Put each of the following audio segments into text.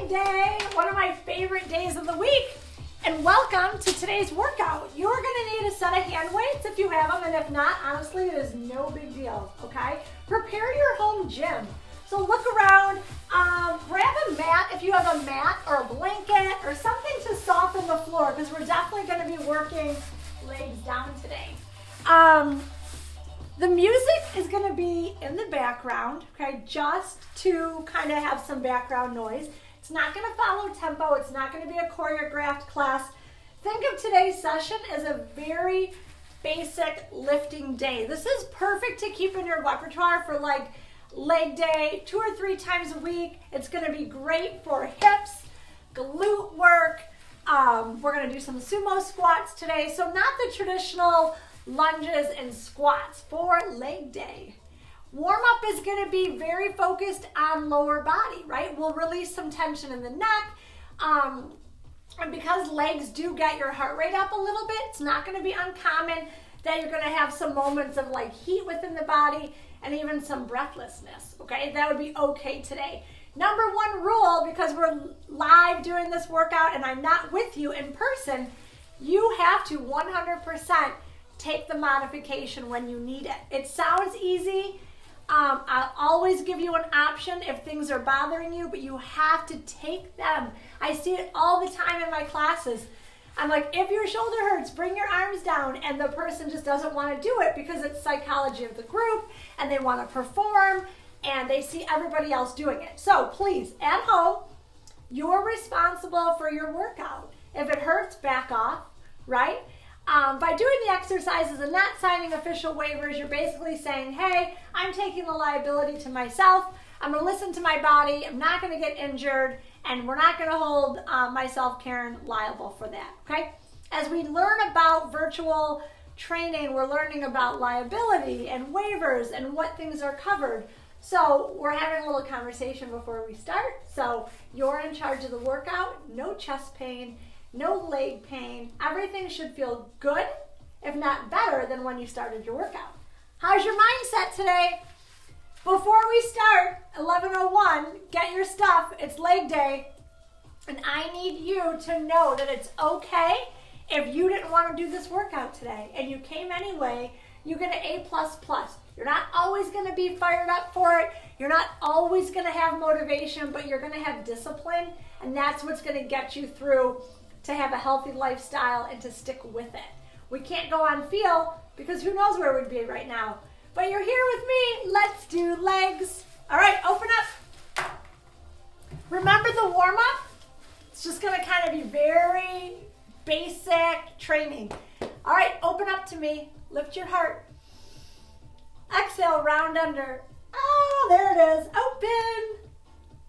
leg day, one of my favorite days of the week. And welcome to today's workout. You're gonna need a set of hand weights if you have them, and if not, honestly, it is no big deal, okay? Prepare your home gym. So look around, grab a mat if you have a mat or a blanket or something to soften the floor, because we're definitely gonna be working legs down today. The music is going to be in the background, okay, just to kind of have some background noise. It's not going to follow tempo. It's not going to be a choreographed class. Think of today's session as a very basic lifting day. This is perfect to keep in your repertoire for like leg day 2 or 3 times a week. It's going to be great for hips, glute work. We're going to do some sumo squats today. So not the traditional lunges and squats for leg day. Warm up is going to be very focused on lower body, right? We'll release some tension in the neck. And because legs do get your heart rate up a little bit, it's not going to be uncommon that you're going to have some moments of like heat within the body and even some breathlessness, okay? That would be okay today. Number 1 rule, because we're live doing this workout and I'm not with you in person, you have to 100% take the modification when you need it. It sounds easy. I'll always give you an option if things are bothering you, but you have to take them. I see it all the time in my classes. I'm like, if your shoulder hurts, bring your arms down, and the person just doesn't want to do it because it's psychology of the group and they want to perform and they see everybody else doing it. So please, at home, you're responsible for your workout. If it hurts, back off, right? By doing the exercises and not signing official waivers, you're basically saying, hey, I'm taking the liability to myself. I'm going to listen to my body. I'm not going to get injured, and we're not going to hold myself, Karen, liable for that, okay? As we learn about virtual training, we're learning about liability and waivers and what things are covered. So we're having a little conversation before we start. So you're in charge of the workout, no chest pain, no leg pain. Everything should feel good, if not better, than when you started your workout. How's your mindset today? Before we start, 11:01, get your stuff. It's leg day, and I need you to know that it's okay if you didn't want to do this workout today and you came anyway. You get an A++. You're not always going to be fired up for it. You're not always going to have motivation, but you're going to have discipline, and that's what's going to get you through to have a healthy lifestyle and to stick with it. We can't go on feel because who knows where we'd be right now. But you're here with me. Let's do legs. All right, open up. Remember the warm up? It's just going to kind of be very basic training. All right, open up to me. Lift your heart. Exhale, round under. Oh, there it is. Open.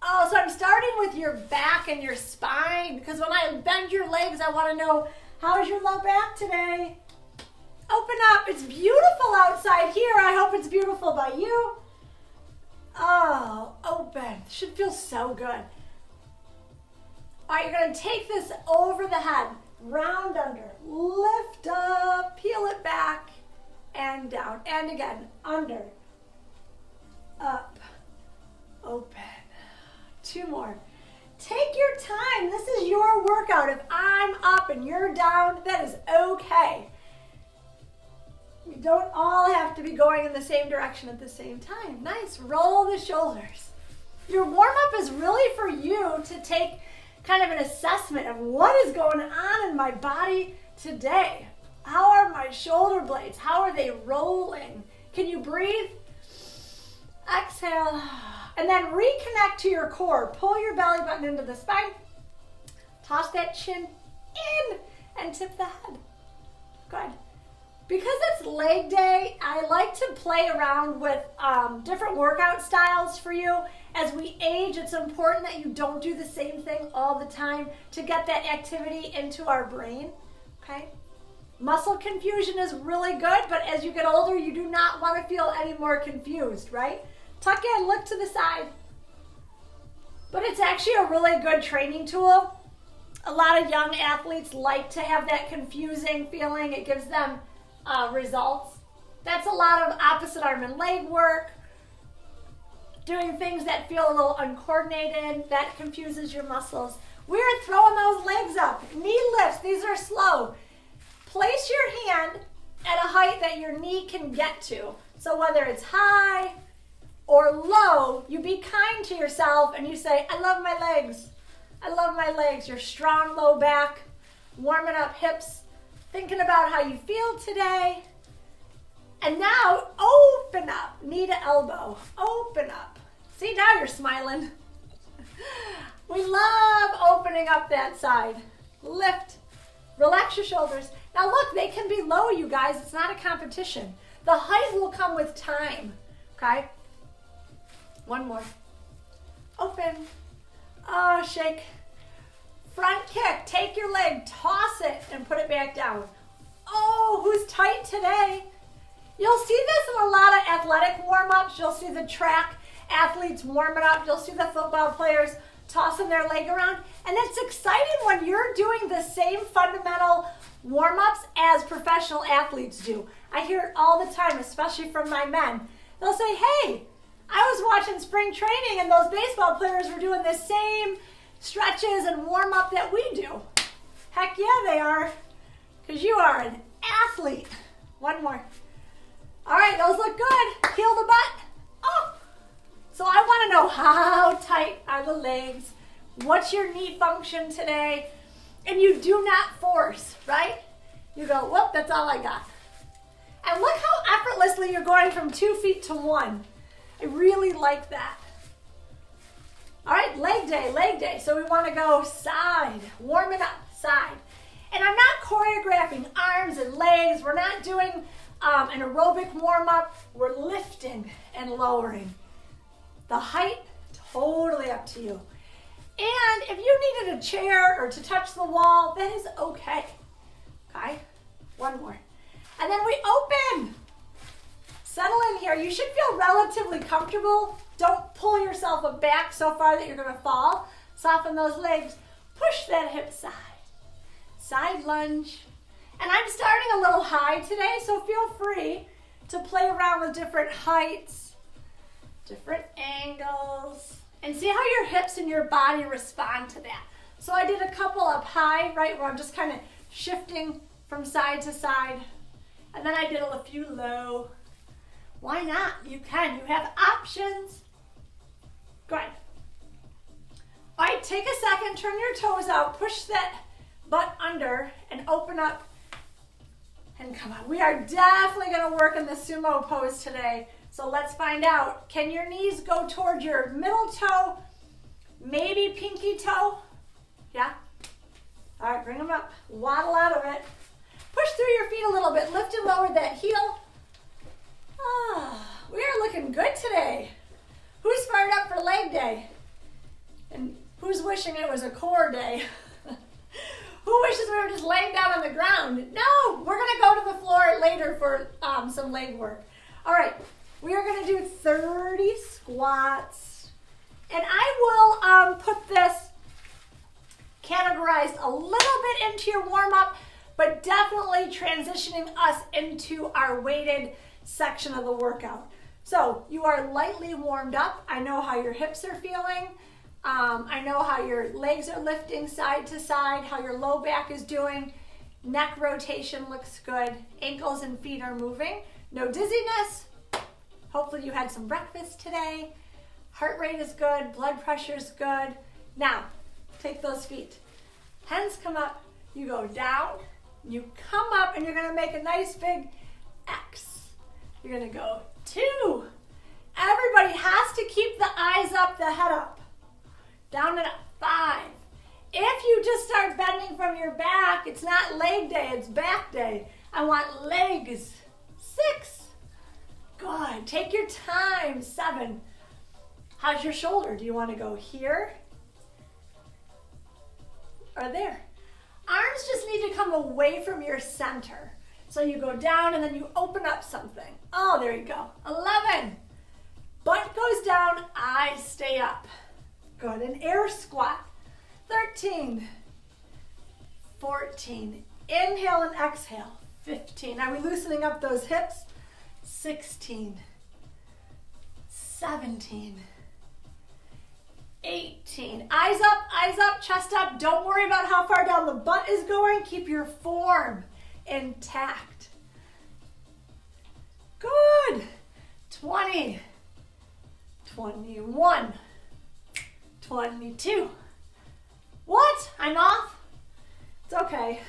Oh, so I'm starting with your back and your spine, because when I bend your legs, I want to know, how's your low back today? Open up. It's beautiful outside here. I hope it's beautiful by you. Oh, open. Should feel so good. All right, you're going to take this over the head, round under, lift up, peel it back, and down. And again, under, up, open. 2 more. Take your time. This is your workout. If I'm up and you're down, that is okay. We don't all have to be going in the same direction at the same time. Nice. Roll the shoulders. Your warm-up is really for you to take kind of an assessment of what is going on in my body today. How are my shoulder blades? How are they rolling? Can you breathe? Exhale. And then reconnect to your core. Pull your belly button into the spine. Toss that chin in and tip the head. Good. Because it's leg day, I like to play around with different workout styles for you. As we age, it's important that you don't do the same thing all the time to get that activity into our brain, okay? Muscle confusion is really good, but as you get older, you do not want to feel any more confused, right? Tuck in, look to the side. But it's actually a really good training tool. A lot of young athletes like to have that confusing feeling. It gives them results. That's a lot of opposite arm and leg work. doing things that feel a little uncoordinated, that confuses your muscles, we're throwing those legs up. Knee lifts, these are slow. Place your hand at a height that your knee can get to. So whether it's high or low, you be kind to yourself and you say, I love my legs. I love my legs. Your strong low back, warming up hips, thinking about how you feel today. And now open up, knee to elbow, open up. See, now you're smiling. We love opening up that side. Lift, relax your shoulders. Now look, they can be low, you guys. It's not a competition. The height will come with time, okay? One more. Open. Oh, shake. Front kick. Take your leg, toss it, and put it back down. Oh, who's tight today? You'll see this in a lot of athletic warm-ups. You'll see the track athletes warming up. You'll see the football players tossing their leg around. And it's exciting when you're doing the same fundamental warm-ups as professional athletes do. I hear it all the time, especially from my men. They'll say, hey, I was watching spring training and those baseball players were doing the same stretches and warm-up that we do. Heck yeah, they are, because you are an athlete. One more. All right, those look good. Heel the butt. Oh, so I want to know how tight are the legs? What's your knee function today? And you do not force, right? You go, whoop, that's all I got. And look how effortlessly you're going from 2 feet to 1. I really like that. All right, leg day, leg day. So we want to go side, warm it up, side. And I'm not choreographing arms and legs. We're not doing an aerobic warm-up. We're lifting and lowering. The height, totally up to you. And if you needed a chair or to touch the wall, that is okay. Okay, one more. And then we open. Settle in here. You should feel relatively comfortable. Don't pull yourself back so far that you're going to fall. Soften those legs. Push that hip side. Side lunge. And I'm starting a little high today, so feel free to play around with different heights, different angles, and see how your hips and your body respond to that. So I did a couple up high, right, where I'm just kind of shifting from side to side. And then I did a few low. Why not? You can. You have options. Good. All right, take a second, turn your toes out, push that butt under, and open up. And come on, we are definitely going to work in the sumo pose today. So let's find out. Can your knees go toward your middle toe, maybe pinky toe? Yeah? All right, bring them up. Waddle out of it. Push through your feet a little bit. Lift and lower that heel. We are looking good today. Who's fired up for leg day? And who's wishing it was a core day? Who wishes we were just laying down on the ground? No, we're going to go to the floor later for some leg work. All right, we are going to do 30 squats. And I will put this categorized a little bit into your warm-up, but definitely transitioning us into our weighted section of the workout. So you are lightly warmed up. I know how your hips are feeling. I know how your legs are lifting side to side, how your low back is doing. Neck rotation looks good. Ankles and feet are moving. No dizziness. Hopefully you had some breakfast today. Heart rate is good. Blood pressure is good. Now, take those feet. Hands come up. You go down. You come up and you're going to make a nice big X. You're going to go 2. Everybody has to keep the eyes up, the head up. Down and up. 5. If you just start bending from your back, it's not leg day, it's back day. I want legs. 6. Good. Take your time. 7. How's your shoulder? Do you want to go here or there? Arms just need to come away from your center. So you go down and then you open up something. Oh, there you go. 11. Butt goes down, eyes stay up. Good. An air squat. 13. 14. Inhale and exhale. 15. Are we loosening up those hips? 16. 17. 18. Eyes up, chest up. Don't worry about how far down the butt is going. Keep your form intact. Good. 20, 21, 22. What? I'm off? It's okay.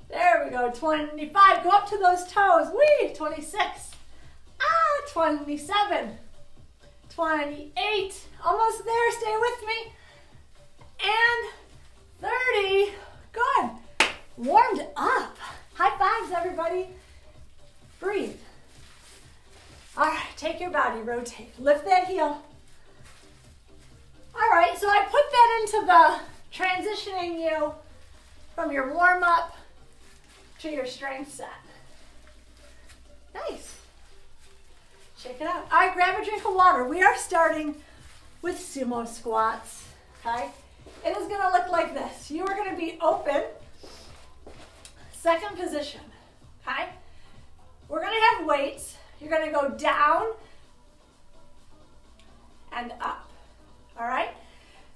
There we go. 25. Go up to those toes. Whee! 26. 27. 28. Almost there. Stay with me. And 30. Good. Warmed up. High fives, everybody. Breathe. All right. Take your body. Rotate. Lift that heel. All right. So I put that into the transitioning you from your warm-up to your strength set. Nice. Check it out. All right, grab a drink of water. We are starting with sumo squats, okay? It is gonna look like this. You are gonna be open, second position, okay? We're gonna have weights. You're gonna go down and up, all right?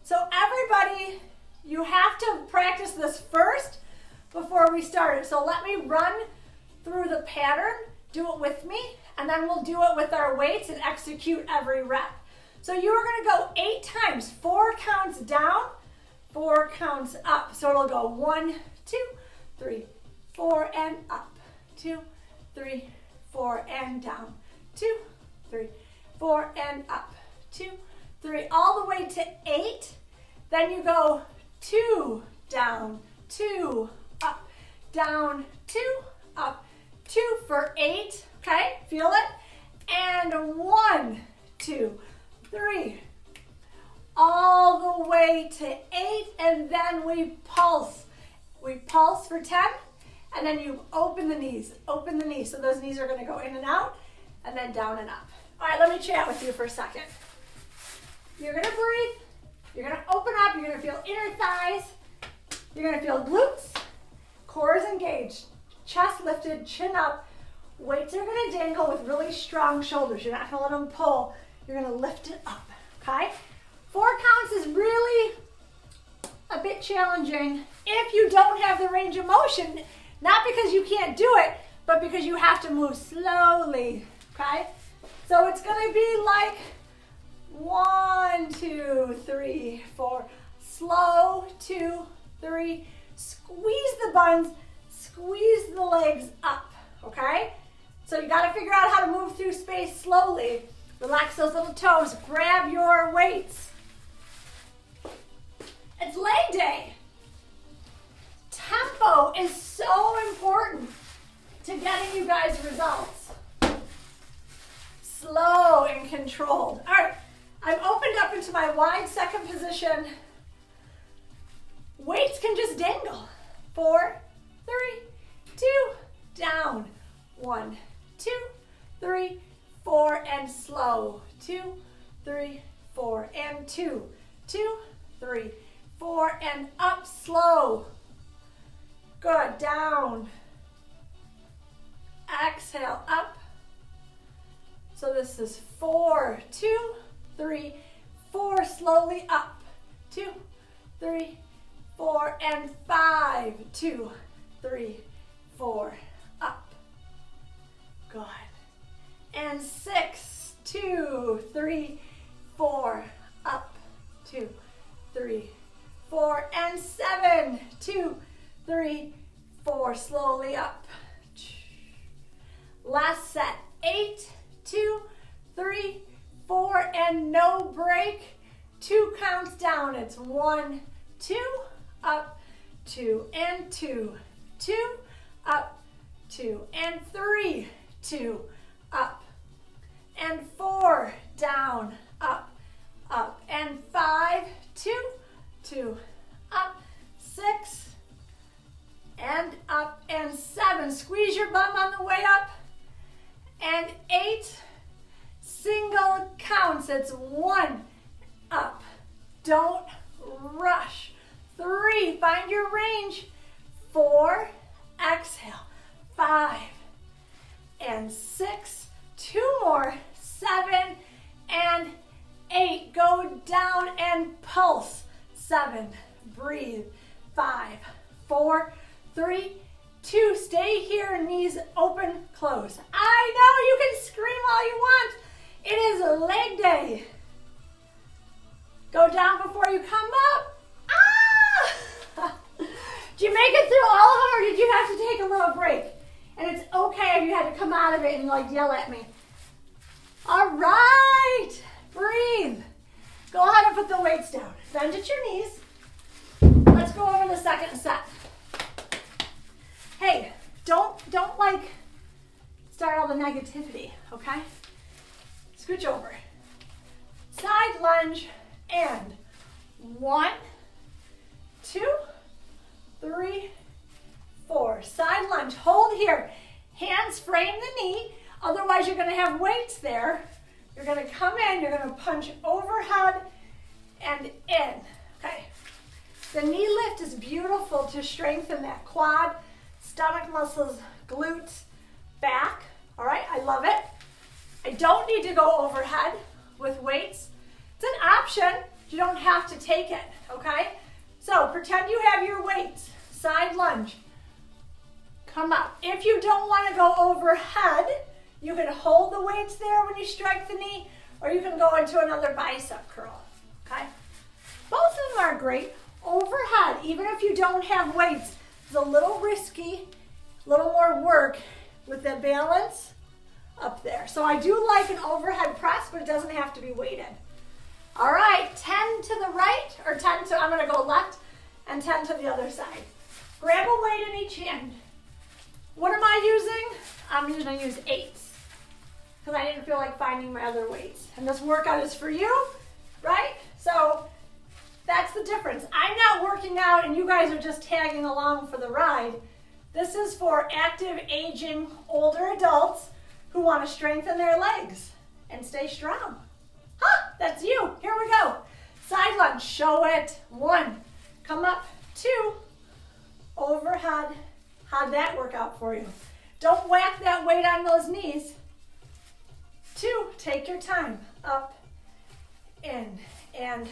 So everybody, you have to practice this first before we start it. So let me run through the pattern, do it with me, and then we'll do it with our weights and execute every rep. So you are gonna go 8 times, 4 counts down, 4 counts up. So it'll go 1, 2, 3, 4, and up. 2, 3, 4, and down. 2, 3, 4, and up. 2, 3, all the way to 8. Then you go 2, down, 2, up, down, 2, up, 2 for 8, okay? Feel it? And 1, 2, 3, all the way to 8, and then we pulse. We pulse for 10, and then you open the knees, So those knees are gonna go in and out, and then down and up. All right, let me chat with you for a second. You're gonna breathe, you're gonna open up, you're gonna feel inner thighs, you're gonna feel glutes, core is engaged, chest lifted, chin up. Weights are gonna dangle with really strong shoulders. You're not gonna let them pull. You're gonna lift it up, okay? 4 counts is really a bit challenging if you don't have the range of motion, not because you can't do it, but because you have to move slowly, okay? So it's gonna be like 1, 2, 3, 4, slow, 2, 3, squeeze the buns, squeeze the legs up, okay? So you gotta figure out how to move through space slowly. Relax those little toes, grab your weights. It's leg day. Tempo is so important to getting you guys results. Slow and controlled. All right, I'm opened up into my wide second position. Weights can just dangle. 4, 3, 2, down. 1, 2, 3, 4, and slow. 2, 3, 4, and 2, 2, 3, 4, and up, slow. Good, down. Exhale, up. So this is 4, 2, 3, 4, slowly up. 2, 3, 4, and 5, 2, 3, 4, up. Good. And 6, 2, 3, 4, up. 2, 3, 4, and 7, 2, 3, 4, slowly up. Last set, 8, 2, 3, 4, and no break. 2 counts down. It's 1, 2, up, 2, and 2, 2, up, 2, and 3, 2, up, and 4, down, up, up, and 5, 2, 2, up, 6, and up, and 7. Squeeze your bum on the way up, and 8, single counts. It's 1, up, don't rush. 3, find your range. 4, exhale. 5, and 6, 2 more, 7, and 8. Go and pulse. 7, breathe. 5, 4, 3, 2, stay here, knees open, close. I know you can scream all you want. It is a leg day. Go down before you come up. Ah! Did you make it through all of them, or did you have to take a little break? And it's okay if you had to come out of it and like yell at me. All right, breathe. Go ahead and put the weights down. Bend at your knees. Let's go over the second set. Hey, don't like start all the negativity, okay? Scooch over. Side lunge and 1, 2, 3, 4. Side lunge. Hold here. Hands frame the knee. Otherwise, you're going to have weights there. You're going to come in. You're going to punch overhead and in. Okay. The knee lift is beautiful to strengthen that quad, stomach muscles, glutes, back. All right. I love it. I don't need to go overhead with weights. It's an option. You don't have to take it. Okay. So pretend you have your weights. Side lunge. Come up. If you don't want to go overhead, you can hold the weights there when you strike the knee, or you can go into another bicep curl, okay? Both of them are great. Overhead, even if you don't have weights, is a little risky, a little more work with the balance up there. So I do like an overhead press, but it doesn't have to be weighted. All right, 10 to the right, or 10 to, I'm gonna go left, and 10 to the other side. Grab a weight in each hand. What am I using? I'm usually use 8s because I didn't feel like finding my other weights. And this workout is for you, right? So that's the difference. I'm not working out and you guys are just tagging along for the ride. This is for active, aging, older adults who want to strengthen their legs and stay strong. Huh, that's you. Here we go. Side lunge, show it. 1, come up. 2, overhead. How'd that work out for you? Don't whack that weight on those knees. 2, take your time. Up, in, and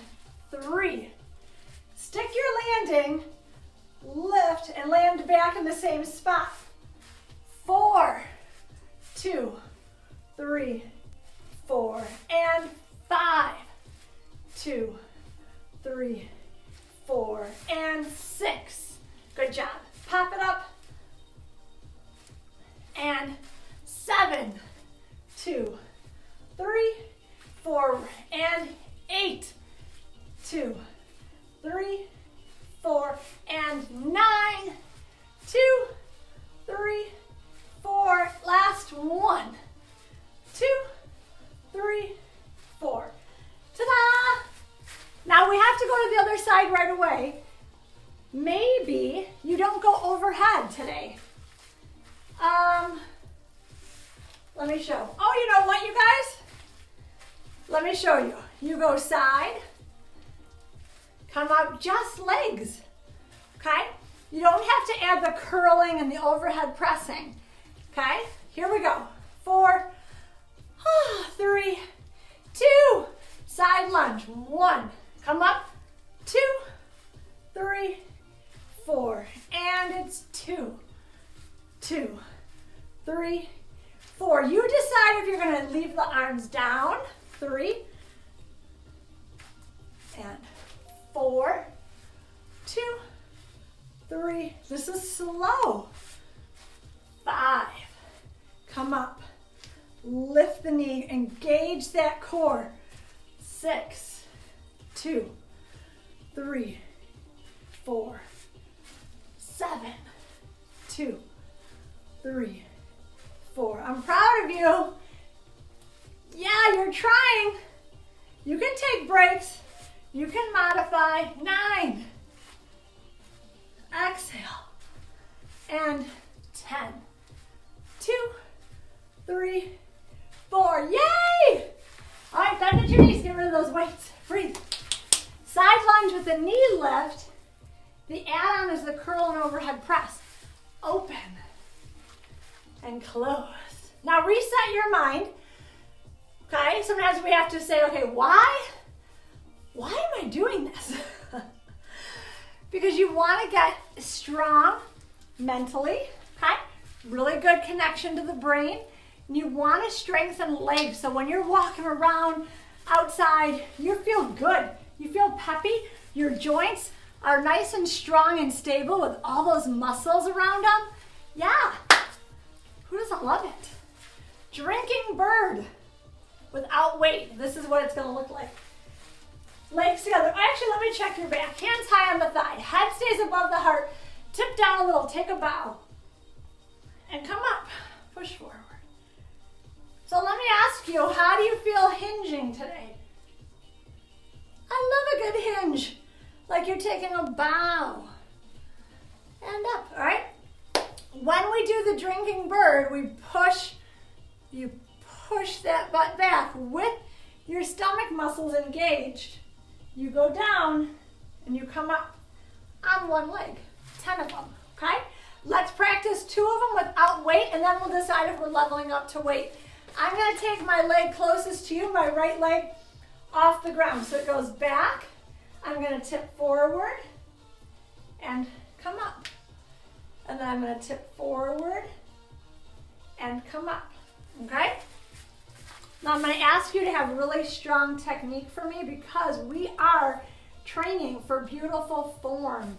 3. Stick your landing, lift, and land back in the same spot. 4, 2, 3, 4, and 5, 2, 3, 4, and 6. Good job. Pop it up. And 7, 2, 3, 4, and 8, 2, 3, 4, and 9, 2, 3, 4. Last 1, 2, 3, 4. Ta-da! Now we have to go to the other side right away. Maybe you don't go overhead today. Let me show. Oh, you know what, you guys? Let me show you. You go side, come up, just legs, okay? You don't have to add the curling and the overhead pressing, okay? Here we go. 4, 3, 2, side lunge. 1, come up, 2, 3, 4, and it's 2, 2, 3, 4. You decide if you're going to leave the arms down. 3, and 4, 2, 3. This is slow. 5, come up, lift the knee, engage that core. 6, 2, 3, 4, 7, 2, 3, 4. I'm proud of you. Yeah, you're trying. You can take breaks. You can modify. 9. Exhale. And 10. 2, 3, 4. Yay! All right, bend at your knees. Get rid of those weights. Breathe. Side lunge with the knee lift. The add-on is the curl and overhead press. Open and close. Now reset your mind. Okay, sometimes we have to say, okay, why why am I doing this? Because you want to get strong mentally, okay? Really good connection to the brain. And you want to strengthen legs. So when you're walking around outside, you feel good. You feel peppy. Your joints are nice and strong and stable with all those muscles around them. Yeah. Who doesn't love it? Drinking bird without weight. This is what it's going to look like. Legs together. Actually, let me check your back. Hands high on the thigh. Head stays above the heart. Tip down a little. Take a bow. And come up. Push forward. So let me ask you, how do you feel hinging today? I love a good hinge. Like you're taking a bow. And up, all right? When we do the drinking bird, you push that butt back with your stomach muscles engaged. You go down and you come up on one leg, 10 of them, okay? Let's practice 2 of them without weight, and then we'll decide if we're leveling up to weight. I'm gonna take my leg closest to you, my right leg, off the ground. So it goes back. I'm gonna tip forward and come up. And then I'm gonna tip forward and come up, okay? Now I'm gonna ask you to have really strong technique for me because we are training for beautiful form.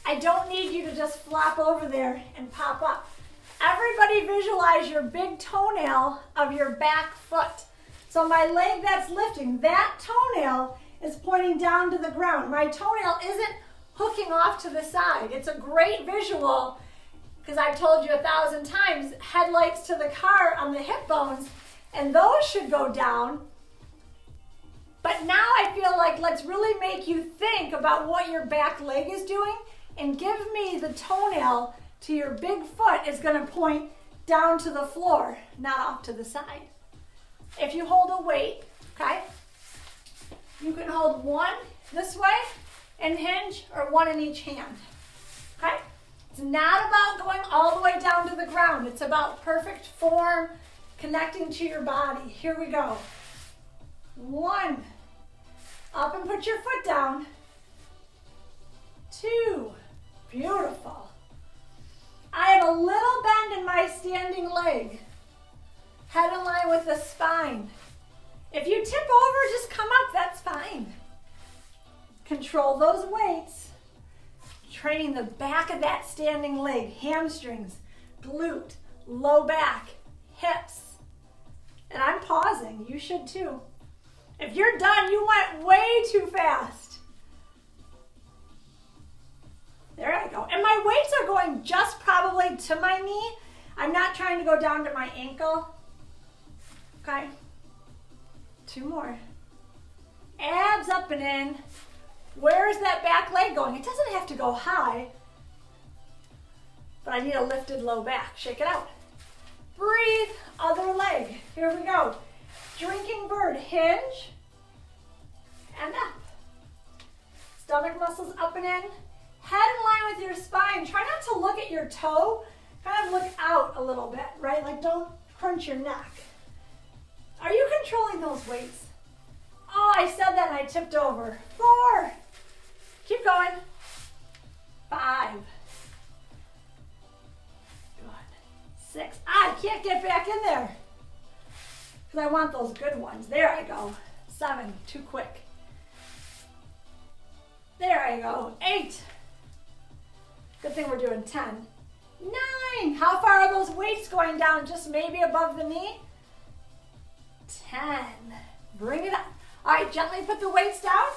I don't need you to just flop over there and pop up. Everybody visualize your big toenail of your back foot. So my leg that's lifting, that toenail is pointing down to the ground. My toenail isn't hooking off to the side. It's a great visual because I've told you 1,000 times, headlights to the car on the hip bones, and those should go down. But now I feel like let's really make you think about what your back leg is doing and give me the toenail to your big foot is going to point down to the floor, not off to the side. If you hold a weight, okay, you can hold one this way and hinge or one in each hand, okay? It's not about going all the way down to the ground. It's about perfect form, connecting to your body. Here we go. 1, up and put your foot down. 2, beautiful. I have a little bend in my standing leg. Head in line with the spine. If you tip over, just come up, that's fine. Control those weights. Training the back of that standing leg, hamstrings, glute, low back, hips. And I'm pausing, you should too. If you're done, you went way too fast. There I go. And my weights are going just probably to my knee. I'm not trying to go down to my ankle. Okay. 2 more. Abs up and in. Where's that back leg going? It doesn't have to go high, but I need a lifted low back. Shake it out. Breathe, other leg. Here we go. Drinking bird, hinge and up. Stomach muscles up and in. Head in line with your spine. Try not to look at your toe. Kind of look out a little bit, right? Like don't crunch your neck. Are you controlling those weights? Oh, I said that and I tipped over. 4. Keep going. 5. Good. 6. I can't get back in there because I want those good ones. There I go. 7. Too quick. There I go. 8. Good thing we're doing 10. 9. How far are those weights going down? Just maybe above the knee? 10. Bring it up. All right, gently put the weights down.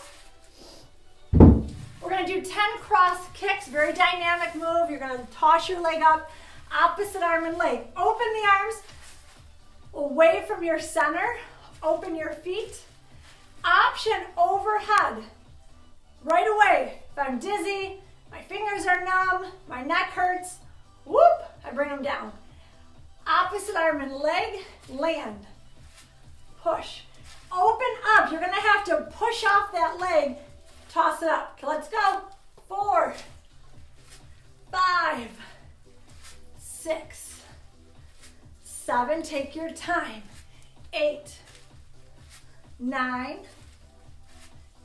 We're going to do 10 cross kicks, very dynamic move. You're going to toss your leg up, opposite arm and leg. Open the arms away from your center. Open your feet. Option overhead. Right away. If I'm dizzy, my fingers are numb, my neck hurts, whoop, I bring them down. Opposite arm and leg, land. Push. Open up. You're going to have to push off that leg. Toss it up. Okay, let's go. 4, 5, 6, 7. Take your time. 8, 9,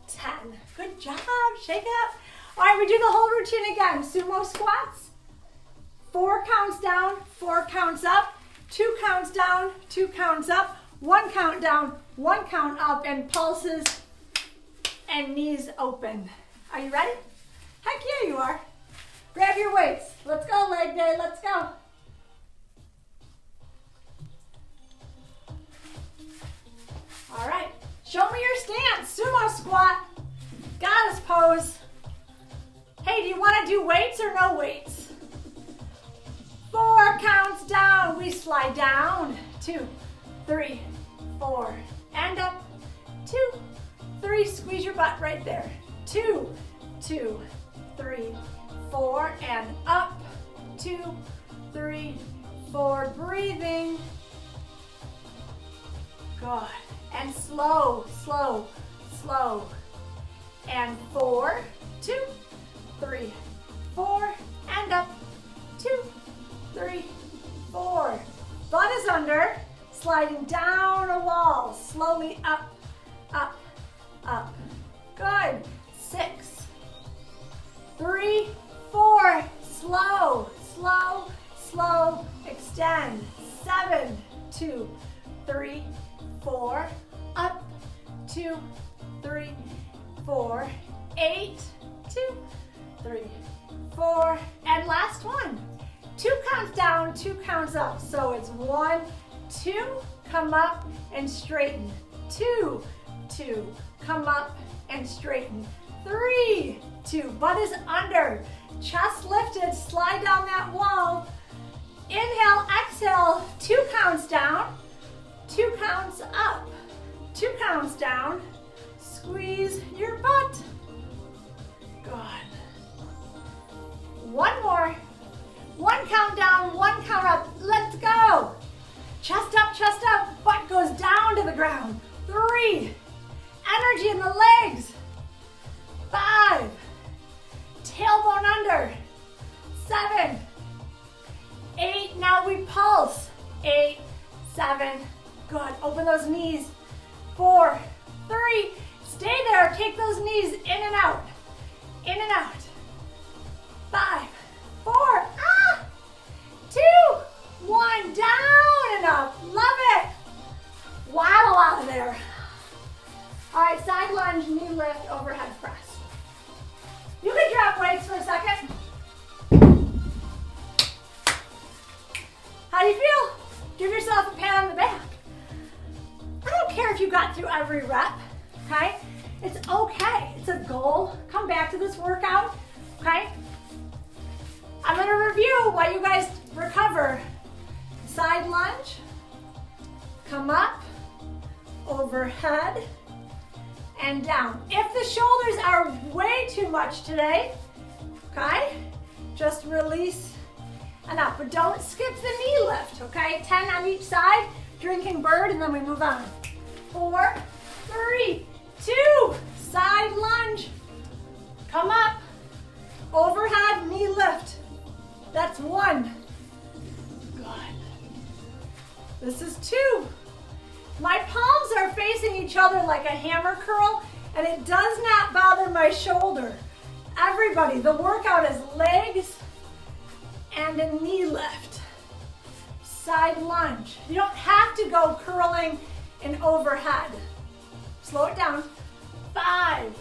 10. Good job. Shake it up. All right, we do the whole routine again. Sumo squats. 4 counts down, 4 counts up, 2 counts down, 2 counts up, 1 count down, 1 count up, and pulses and knees open. Are you ready? Heck yeah, you are. Grab your weights. Let's go, leg day. Let's go. All right. Show me your stance. Sumo squat. Goddess pose. Hey, do you want to do weights or no weights? 4 counts down. We slide down. 2, 3, 4. And up. 2, 3. Squeeze your butt right there. 2, 2, 3, 4. And up. 2, 3, 4. Breathing. Good. And slow, slow, slow. And 4, 2, 3, 4. And up. 2, 3, 4. Butt is under. Sliding down a wall. Slowly up, up, up. Good. 6, 3, 4. Slow, slow, slow. Extend. 7, 2, 3, 4. Up. 2, 3, 4. 8, 2, 3, 4. And last one. 2 counts down, 2 counts up. So it's 1, 2, come up and straighten. 2, 2, come up and straighten. 3, 2, butt is under. Chest lifted, slide down that wall. Inhale, exhale, 2 counts down, 2 counts up. 2 counts down, squeeze your butt. Good. 1 more. 1 count down, 1 count up. Let's go. Chest up, butt goes down to the ground. 3, energy in the legs. 5, tailbone under. 7, 8, now we pulse. 8, 7, good. Open those knees. 4, 3, stay there. Take those knees in and out. In and out. 5, 4, 2, 1, down and up. Love it. Waddle out of there. All right, side lunge, knee lift, overhead press. You can drop weights for a second. How do you feel? Give yourself a pat on the back. I don't care if you got through every rep, okay? It's okay. It's a goal. Come back to this workout, okay? I'm going to review while you guys recover. Side lunge, come up, overhead, and down. If the shoulders are way too much today, okay, just release and up. But don't skip the knee lift, okay? 10 on each side, drinking bird, and then we move on. 4, 3, 2, side lunge, come up, overhead, knee lift. That's 1. Good. This is 2. My palms are facing each other like a hammer curl, and it does not bother my shoulder. Everybody, the workout is legs and a knee lift. Side lunge. You don't have to go curling and overhead. Slow it down. 5.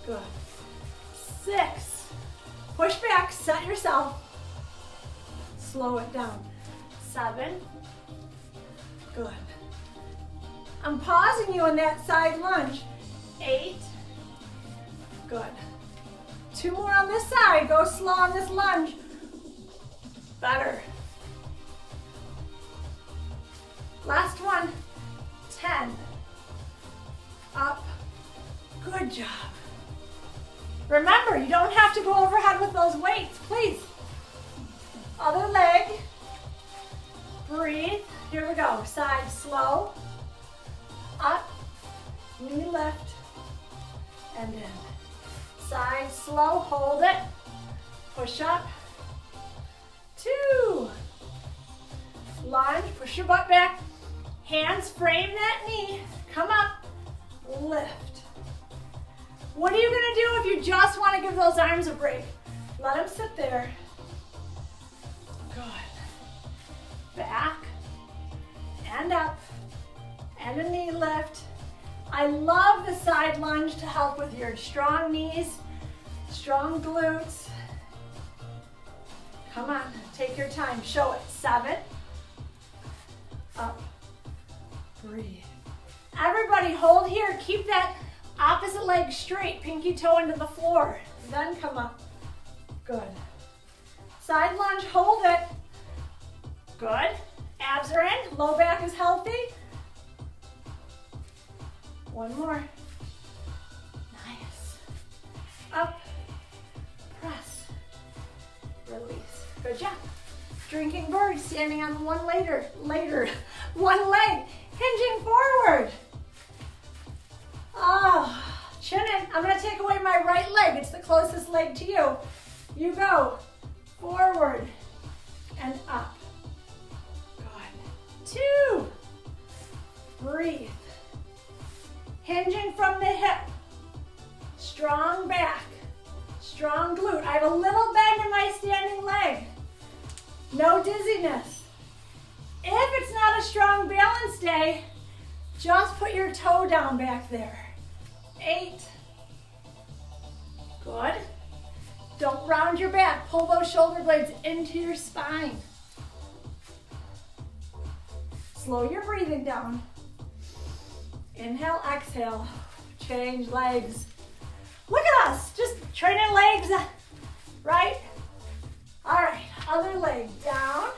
Good. 6. Push back, set yourself. Slow it down. 7. Good. I'm pausing you in that side lunge. 8. Good. 2 more on this side. Go slow on this lunge. Better. Last one. 10. Up. Good job. Remember, you don't have to go overhead with those weights, please. Other leg. Breathe. Here we go. Side slow. Up. Knee lift. And in. Side slow. Hold it. Push up. 2. Lunge. Push your butt back. Hands frame that knee. Come up. Lift. What are you going to do if you just want to give those arms a break? Let them sit there. Good. Back and up and a knee lift. I love the side lunge to help with your strong knees, strong glutes. Come on, take your time. Show it. 7. Up. Breathe. Everybody hold here. Keep that opposite leg straight. Pinky toe into the floor. Then come up. Good. Side lunge. Hold it. Good. Abs are in. Low back is healthy. One more. Nice. Up. Press. Release. Good job. Drinking bird, standing on one leg, hinging forward. Oh, chin in. I'm going to take away my right leg. It's the closest leg to you. You go forward and up. Good. 2. Breathe. Hinging from the hip. Strong back. Strong glute. I have a little bend in my standing leg. No dizziness. If it's not a strong balance day, just put your toe down back there. 8. Good. Don't round your back. Pull those shoulder blades into your spine. Slow your breathing down. Inhale, exhale. Change legs. Look at us, just training legs, right? All right, other leg, down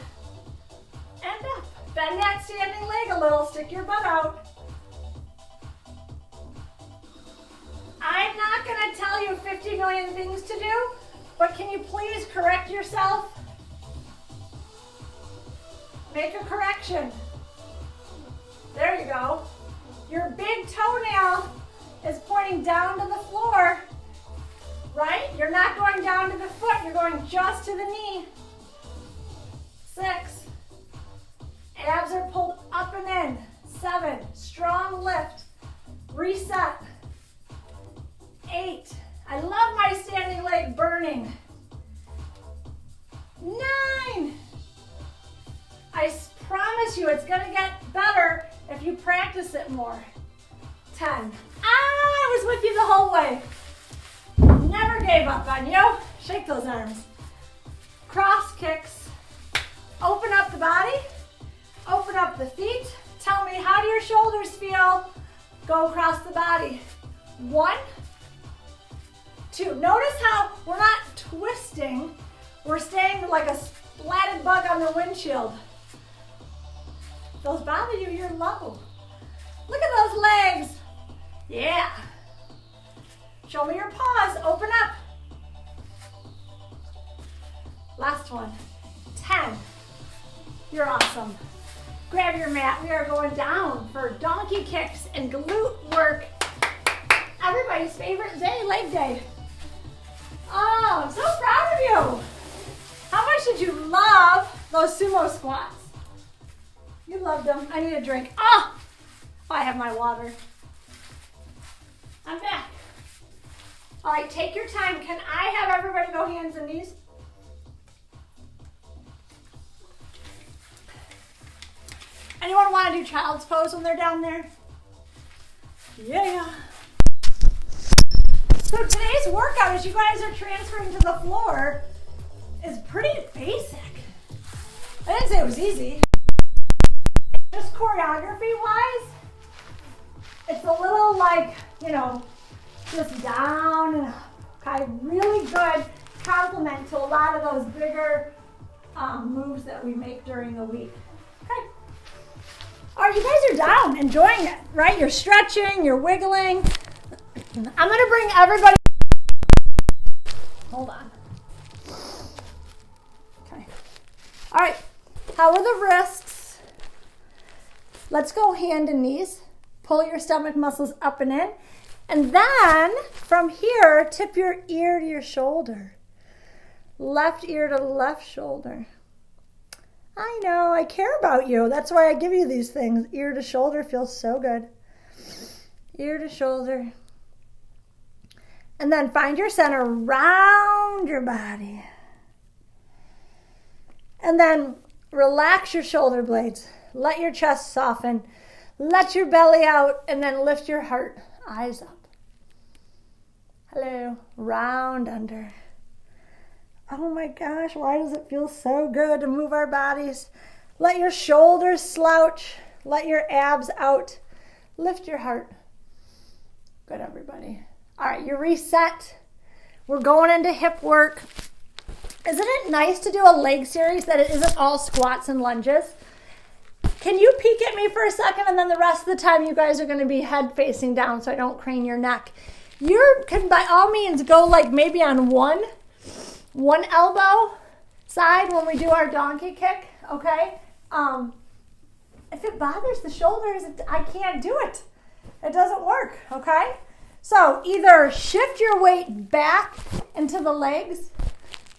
and up. Bend that standing leg a little, stick your butt out. I'm not gonna tell you 50 million things to do, but can you please correct yourself? Make a correction. There you go. Your big toenail is pointing down to the floor, right? You're not going down to the foot, you're going just to the knee. 6. Abs are pulled up and in. 7. Strong lift. Reset. 8. I love my standing leg burning. 9. I promise you it's gonna get better if you practice it more. 10. I was with you the whole way. Never gave up on you. Shake those arms. Cross kicks. Open up the body. Open up the feet. Tell me, how do your shoulders feel? Go across the body. 1, 2. Notice how we're not twisting. We're staying like a splatted bug on the windshield. If those bother you, you're low. Look at those legs. Yeah. Show me your paws. Open up. Last one. 10. You're awesome. Grab your mat. We are going down for donkey kicks and glute work. Everybody's favorite day, leg day. Oh, I'm so proud of you. How much did you love those sumo squats? You loved them. I need a drink. Oh, I have my water. I'm back. All right, take your time. Can I have everybody go hands and knees? Anyone want to do child's pose when they're down there? Yeah. So today's workout, as you guys are transferring to the floor, is pretty basic. I didn't say it was easy. Just choreography-wise, it's a little like, just down and kind of really good complement to a lot of those bigger moves that we make during the week. Okay. All right, you guys are down, enjoying it, right? You're stretching, you're wiggling. I'm gonna bring everybody, hold on. Okay. All right, how are the wrists? Let's go hand and knees. Pull your stomach muscles up and in. And then from here, tip your ear to your shoulder. Left ear to left shoulder. I know, I care about you. That's why I give you these things. Ear to shoulder feels so good. Ear to shoulder. And then find your center, round your body. And then relax your shoulder blades. Let your chest soften. Let your belly out, and then lift your heart, eyes up. Hello, round under. Oh my gosh, why does it feel so good to move our bodies? Let your shoulders slouch. Let your abs out. Lift your heart. Good, everybody. All right, you're reset. We're going into hip work. Isn't it nice to do a leg series that it isn't all squats and lunges? Can you peek at me for a second, and then the rest of the time you guys are going to be head facing down so I don't crane your neck. You can by all means go like maybe on one elbow side when we do our donkey kick, okay? If it bothers the shoulders, I can't do it. It doesn't work, okay? So either shift your weight back into the legs,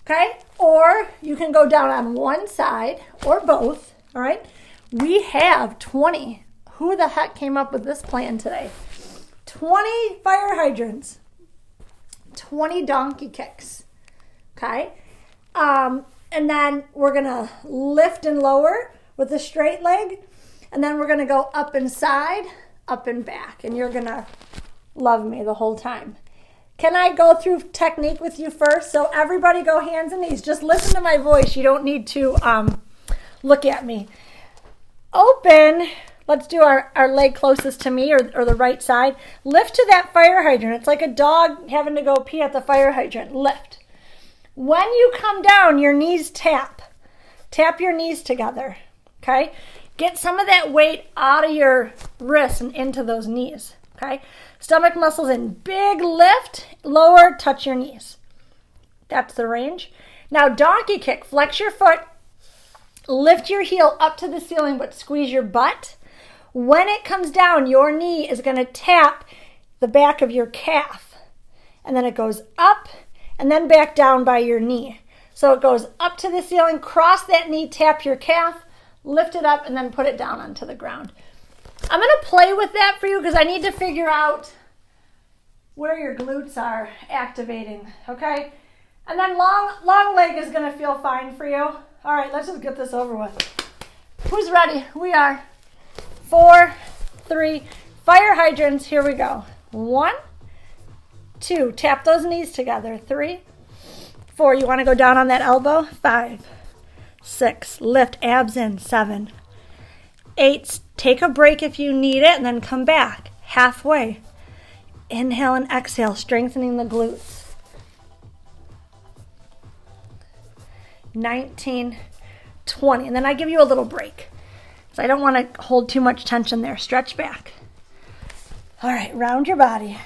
okay? Or you can go down on one side or both, all right? We have 20. Who the heck came up with this plan today? 20 fire hydrants, 20 donkey kicks, okay? And then we're going to lift and lower with a straight leg, and then we're going to go up and side, up and back, and you're going to love me the whole time. Can I go through technique with you first? So everybody go hands and knees. Just listen to my voice. You don't need to look at me. Open. Let's do our leg closest to me or the right side. Lift to that fire hydrant. It's like a dog having to go pee at the fire hydrant. Lift. When you come down, your knees tap. Tap your knees together, okay? Get some of that weight out of your wrists and into those knees, okay? Stomach muscles in. Big lift, lower, touch your knees. That's the range. Now donkey kick. Flex your foot. Lift your heel up to the ceiling, but squeeze your butt. When it comes down, your knee is going to tap the back of your calf. And then it goes up and then back down by your knee. So it goes up to the ceiling, cross that knee, tap your calf, lift it up, and then put it down onto the ground. I'm going to play with that for you because I need to figure out where your glutes are activating, okay? And then long leg is going to feel fine for you. All right, let's just get this over with. Who's ready? We are. 4, 3, fire hydrants. Here we go. 1, 2, tap those knees together. 3, 4, you want to go down on that elbow? 5, 6, lift abs in. 7, 8, take a break if you need it and then come back halfway. Inhale and exhale, strengthening the glutes. 19, 20, and then I give you a little break. So I don't want to hold too much tension there. Stretch back. All right, round your body.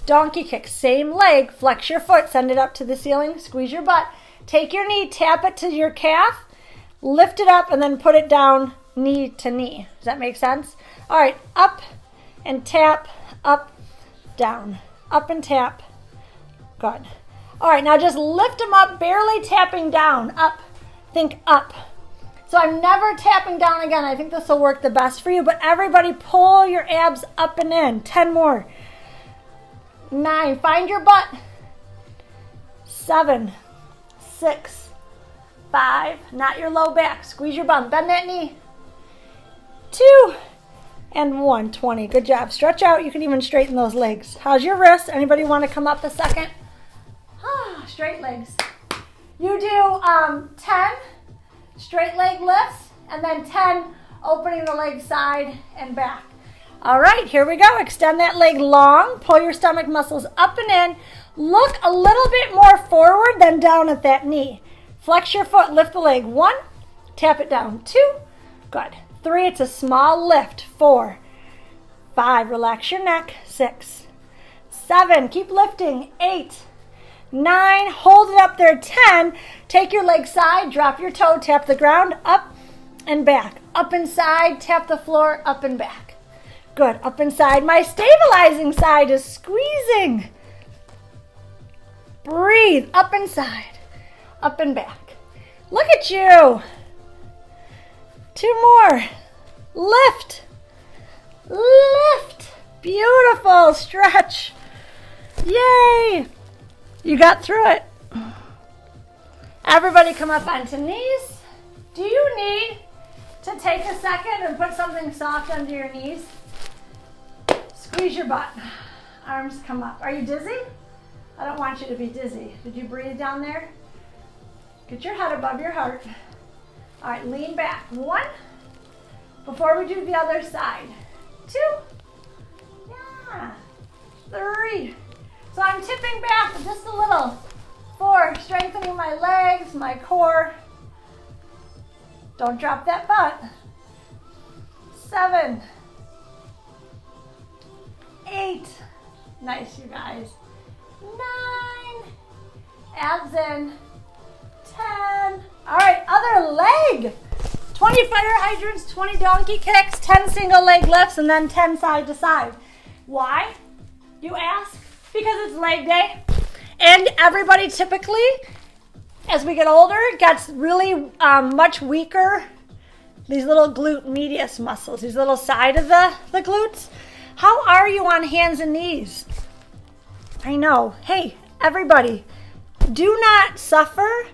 Donkey kick, same leg. Flex your foot, send it up to the ceiling, squeeze your butt. Take your knee, tap it to your calf, lift it up, and then put it down knee to knee. Does that make sense? All right, up and tap, up, down, up and tap. Good. All right, now just lift them up, barely tapping down. Up, think up. So I'm never tapping down again. I think this will work the best for you, but everybody pull your abs up and in. 10 more. 9, find your butt. 7, 6, 5, not your low back. Squeeze your bum, bend that knee. 2, and 1, 20. Good job. Stretch out. You can even straighten those legs. How's your wrist? Anybody want to come up a second? Straight legs. You do 10 straight leg lifts and then 10 opening the leg side and back. All right, here we go. Extend that leg long. Pull your stomach muscles up and in. Look a little bit more forward than down at that knee. Flex your foot, lift the leg. 1, tap it down. 2, good. 3, it's a small lift. 4, 5, relax your neck. 6, 7, keep lifting. 8, 9, hold it up there. 10, take your leg side, drop your toe, tap the ground, up and back. Up and side, tap the floor, up and back. Good, up and side. My stabilizing side is squeezing. Breathe, up and side, up and back. Look at you. 2 more. Lift. Lift. Beautiful. Stretch. Yay. You got through it. Everybody come up onto knees. Do you need to take a second and put something soft under your knees? Squeeze your butt. Arms come up. Are you dizzy? I don't want you to be dizzy. Did you breathe down there? Get your head above your heart. All right, lean back. 1. Before we do the other side. 2. Yeah. 3. So I'm tipping back just a little. 4, strengthening my legs, my core. Don't drop that butt. 7. 8. Nice, you guys. 9. Abs in. 10. All right, other leg. 20 fire hydrants, 20 donkey kicks, 10 single leg lifts, and then 10 side to side. Why, you ask? Because it's leg day. And everybody typically, as we get older, gets really much weaker. These little glute medius muscles, these little side of the glutes. How are you on hands and knees? I know. Hey, everybody, do not suffer,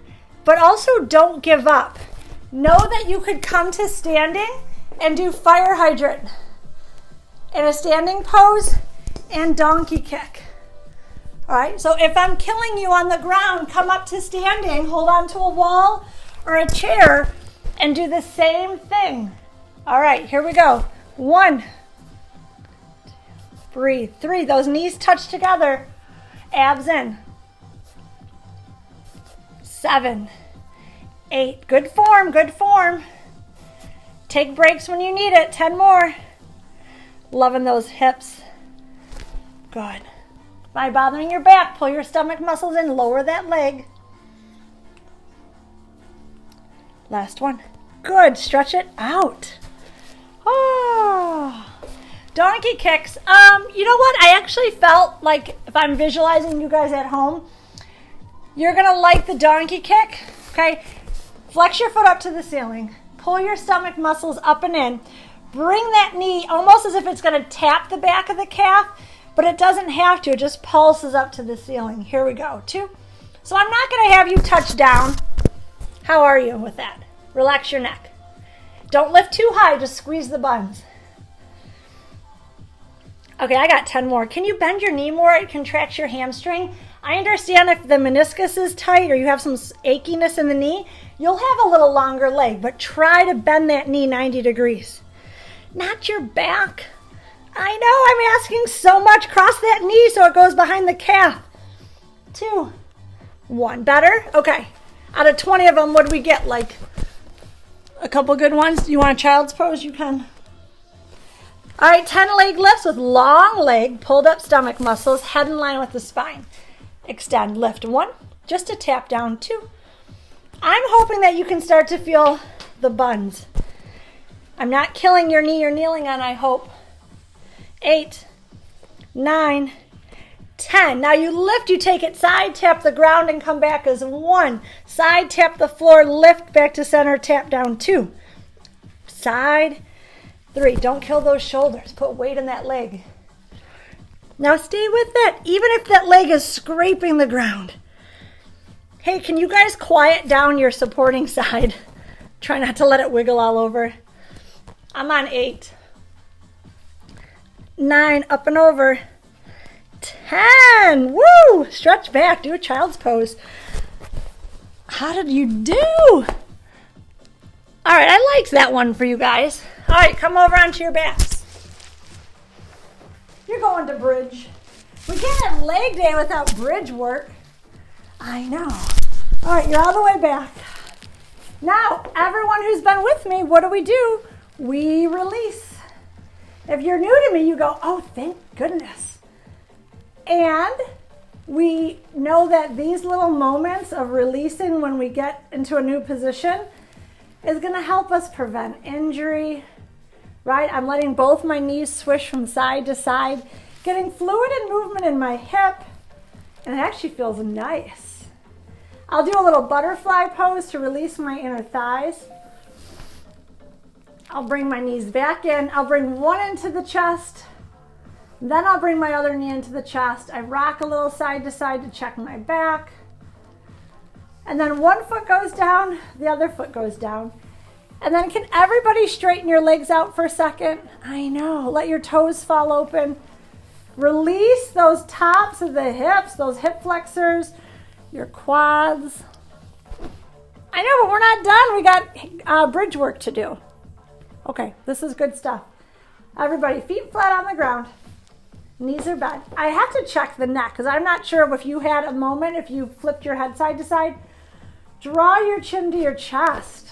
but also don't give up. Know that you could come to standing and do fire hydrant in a standing pose and donkey kick. All right, so if I'm killing you on the ground, come up to standing, hold on to a wall or a chair, and do the same thing. All right, here we go. 1, 2, breathe. 3, those knees touch together. Abs in. 7, 8, good form, good form. Take breaks when you need it. 10 more. Loving those hips. Good. By bothering your back, pull your stomach muscles in, lower that leg. Last one. Good, stretch it out. Oh. Donkey kicks. You know what? I actually felt like if I'm visualizing you guys at home, you're gonna like the donkey kick, okay? Flex your foot up to the ceiling. Pull your stomach muscles up and in. Bring that knee almost as if it's gonna tap the back of the calf, but it doesn't have to. It just pulses up to the ceiling. Here we go. 2. So I'm not going to have you touch down. How are you with that? Relax your neck. Don't lift too high. Just squeeze the buns. Okay, I got 10 more. Can you bend your knee more? It contracts your hamstring. I understand if the meniscus is tight or you have some achiness in the knee, you'll have a little longer leg, but try to bend that knee 90 degrees. Not your back. I know, I'm asking so much. Cross that knee so it goes behind the calf. 2, 1. Better? Okay. Out of 20 of them, what do we get? Like a couple good ones? Do you want a child's pose? You can. All right, 10 leg lifts with long leg, pulled up stomach muscles, head in line with the spine. Extend, lift. 1, just a tap down. 2. I'm hoping that you can start to feel the buns. I'm not killing your knee you're kneeling on, I hope. 8, 9, 10. Now you lift, you take it side, tap the ground and come back as 1. Side, tap the floor, lift back to center, tap down. 2. Side, 3. Don't kill those shoulders. Put weight in that leg. Now stay with it, even if that leg is scraping the ground. Hey, can you guys quiet down your supporting side? Try not to let it wiggle all over. I'm on 8. 9, up and over. 10, woo! Stretch back, do a child's pose. How did you do? All right, I liked that one for you guys. All right, come over onto your backs. You're going to bridge. We can't have leg day without bridge work. I know. All right, you're all the way back. Now, everyone who's been with me, what do? We release. If you're new to me, you go, oh, thank goodness. And we know that these little moments of releasing when we get into a new position is going to help us prevent injury, right? I'm letting both my knees swish from side to side, getting fluid and movement in my hip, and it actually feels nice. I'll do a little butterfly pose to release my inner thighs. I'll bring my knees back in. I'll bring one into the chest. Then I'll bring my other knee into the chest. I rock a little side to side to check my back. And then one foot goes down, the other foot goes down. And then can everybody straighten your legs out for a second? I know, let your toes fall open. Release those tops of the hips, those hip flexors, your quads. I know, but we're not done. We got bridge work to do. Okay, this is good stuff. Everybody, feet flat on the ground. Knees are bent. I have to check the neck because I'm not sure if you had a moment, if you flipped your head side to side. Draw your chin to your chest.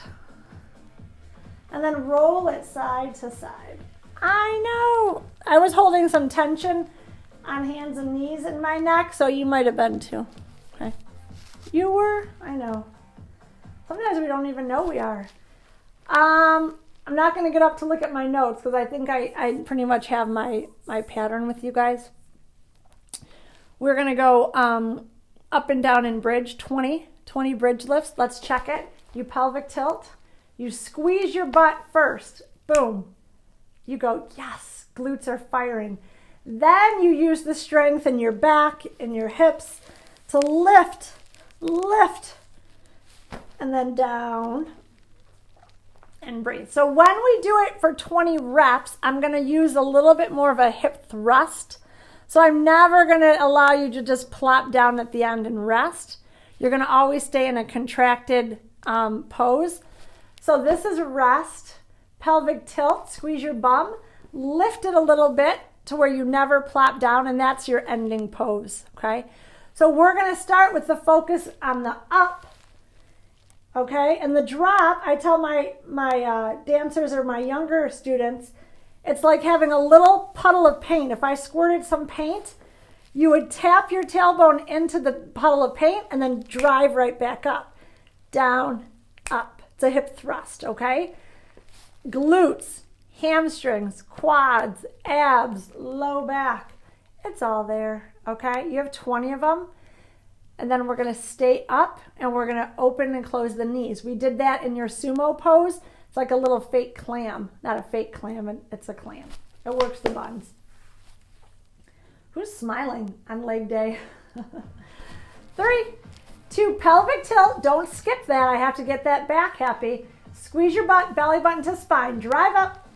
And then roll it side to side. I know. I was holding some tension on hands and knees in my neck, so you might have been too. Okay. You were? I know. Sometimes we don't even know we are. I'm not going to get up to look at my notes because I think I pretty much have my pattern with you guys. We're going to go up and down in bridge, 20 bridge lifts. Let's check it. You pelvic tilt. You squeeze your butt first. Boom. You go, yes, glutes are firing. Then you use the strength in your back and your hips to lift, and then down and breathe. So when we do it for 20 reps, I'm going to use a little bit more of a hip thrust. So I'm never going to allow you to just plop down at the end and rest. You're going to always stay in a contracted pose. So this is rest, pelvic tilt, squeeze your bum, lift it a little bit to where you never plop down, and that's your ending pose, okay? So we're going to start with the focus on the up, okay? And the drop, I tell my dancers or my younger students, it's like having a little puddle of paint. If I squirted some paint, you would tap your tailbone into the puddle of paint and then drive right back up, down, up. It's a hip thrust, okay? Glutes, hamstrings, quads, abs, low back. It's all there, okay? You have 20 of them. And then we're going to stay up and we're going to open and close the knees. We did that in your sumo pose. It's like a little fake clam. Not a fake clam, it's a clam. It works the buns. Who's smiling on leg day? 3, 2, pelvic tilt. Don't skip that. I have to get that back happy. Squeeze your butt, belly button to spine. Drive up.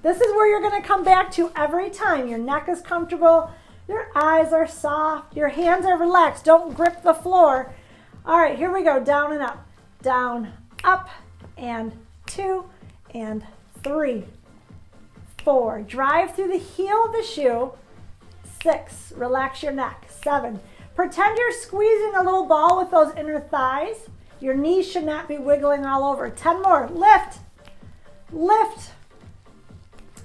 This is where you're going to come back to every time. Your neck is comfortable. Your eyes are soft. Your hands are relaxed. Don't grip the floor. All right, here we go. Down and up. Down, up, and 2, and 3, 4. Drive through the heel of the shoe. 6, relax your neck. 7, pretend you're squeezing a little ball with those inner thighs. Your knees should not be wiggling all over. 10 more. Lift. Lift.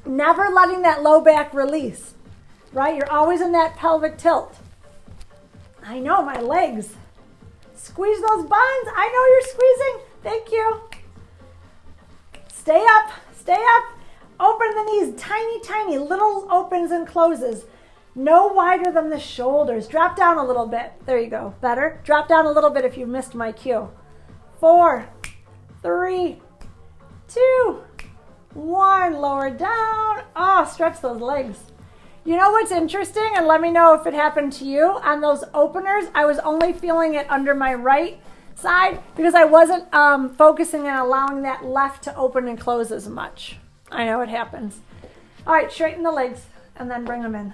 Never letting that low back release, right? You're always in that pelvic tilt. I know, my legs. Squeeze those buns. I know you're squeezing. Thank you. Stay up. Stay up. Open the knees. Tiny, tiny little opens and closes. No wider than the shoulders. Drop down a little bit. There you go. Better. Drop down a little bit if you missed my cue. 4, 3, 2, 1. Lower down. Oh, stretch those legs. You know what's interesting? And let me know if it happened to you. On those openers, I was only feeling it under my right side because I wasn't focusing on allowing that left to open and close as much. I know it happens. All right, straighten the legs and then bring them in.